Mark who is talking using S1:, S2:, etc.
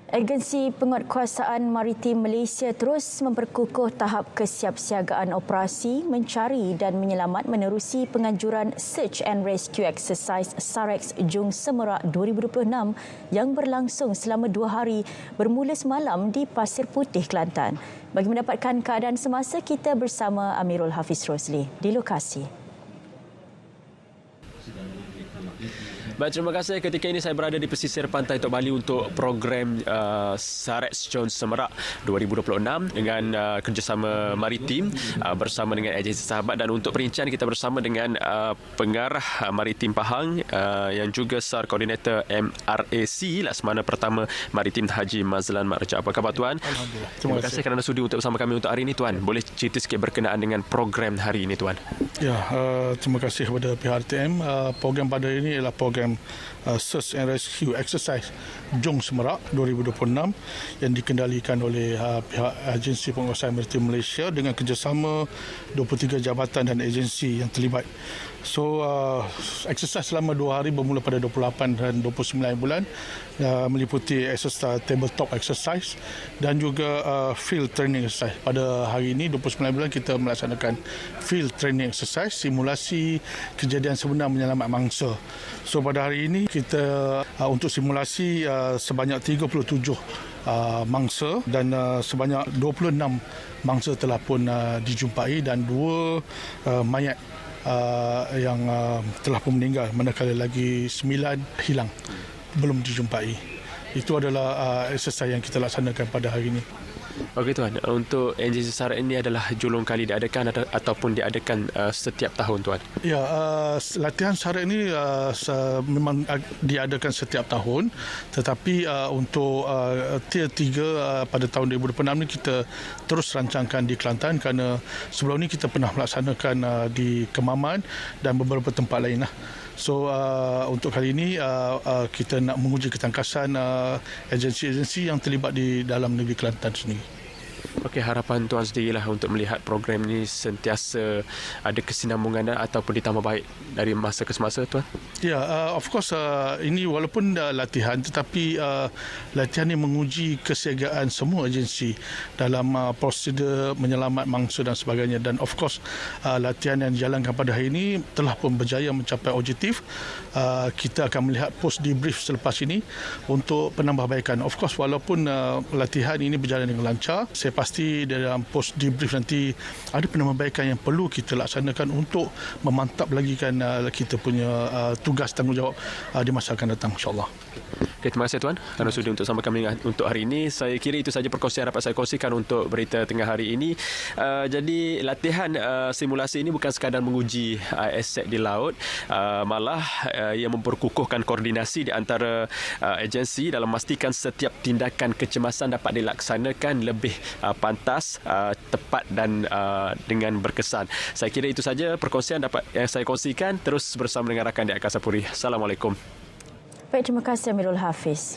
S1: Agensi Penguatkuasaan Maritim Malaysia terus memperkukuh tahap kesiapsiagaan operasi mencari dan menyelamat menerusi penganjuran Search and Rescue Exercise SAREX Jung Semerak 2026 yang berlangsung selama 2 hari bermula semalam di Pasir Putih, Kelantan. Bagi mendapatkan keadaan semasa, kita bersama Amirul Hafiz Rosli di lokasi.
S2: Baik, terima kasih. Ketika ini saya berada di pesisir pantai Tok Bali untuk program SAREX Jung Semerak 2026 dengan kerjasama maritim bersama dengan agensi sahabat, dan untuk perincian kita bersama dengan pengarah maritim Pahang yang juga SAR Koordinator MRAC Laksamana Pertama Maritim Haji Mazlan Mak Rejab. Apa khabar Tuan?
S3: Alhamdulillah.
S2: Terima kasih kerana sudi untuk bersama kami untuk hari ini Tuan. Boleh cerita sikit berkenaan dengan program hari ini Tuan?
S3: Ya, terima kasih kepada pihak RTM. Program pada hari ini ialah program Search and Rescue Exercise Jung Semerak 2026 yang dikendalikan oleh pihak Agensi Penguasaan Maritim Malaysia dengan kerjasama 23 jabatan dan agensi yang terlibat. So, exercise selama 2 hari bermula pada 28 dan 29 bulan meliputi exercise tabletop exercise dan juga field training exercise. Pada hari ini 29 bulan kita melaksanakan field training exercise, simulasi kejadian sebenar menyelamat mangsa. So pada hari ini kita untuk simulasi sebanyak 37 mangsa dan sebanyak 26 mangsa telah pun dijumpai dan 2 mayat yang telah pun meninggal, manakala lagi 9 hilang belum dijumpai. Itu adalah exercise yang kita laksanakan pada hari ini.
S2: Okey Tuan, untuk agensi SAREX ini adalah julung kali diadakan ataupun diadakan setiap tahun Tuan?
S3: Ya, latihan SAREX ini memang diadakan setiap tahun, tetapi untuk tier 3 pada tahun 2026 ini kita terus rancangkan di Kelantan kerana sebelum ini kita pernah melaksanakan di Kemaman dan beberapa tempat lain lah. So untuk kali ini kita nak menguji ketangkasan agensi-agensi yang terlibat di dalam negeri Kelantan sendiri.
S2: Okey, harapan Tuan sendirilah untuk melihat program ini sentiasa ada kesinambungan ataupun ditambah baik dari masa ke semasa Tuan?
S3: Ya, of course ini walaupun latihan, tetapi latihan ini menguji kesiagaan semua agensi dalam prosedur menyelamat mangsa dan sebagainya, dan of course latihan yang dijalankan pada hari ini telah pun berjaya mencapai objektif. Kita akan melihat post debrief selepas ini untuk penambahbaikan. Of course walaupun latihan ini berjalan dengan lancar, saya pasti dalam post debrief nanti ada penambahbaikan yang perlu kita laksanakan untuk memantap lagi kan kita punya tugas tanggungjawab di masa akan datang, insyaAllah.
S2: Okay, terima kasih Tuan kerana sudi untuk sama kami untuk hari ini. Saya kira itu saja perkongsian dapat saya kongsikan untuk berita tengah hari ini. Jadi latihan simulasi ini bukan sekadar menguji aset di laut, malah ia memperkukuhkan koordinasi di antara agensi dalam memastikan setiap tindakan kecemasan dapat dilaksanakan lebih pantas, tepat dan dengan berkesan. Saya kira itu saja perkongsian dapat yang saya kongsikan. Terus bersama dengan rakan di Angkasa Puri. Assalamualaikum.
S1: Baik, terima kasih Amirul Hafiz.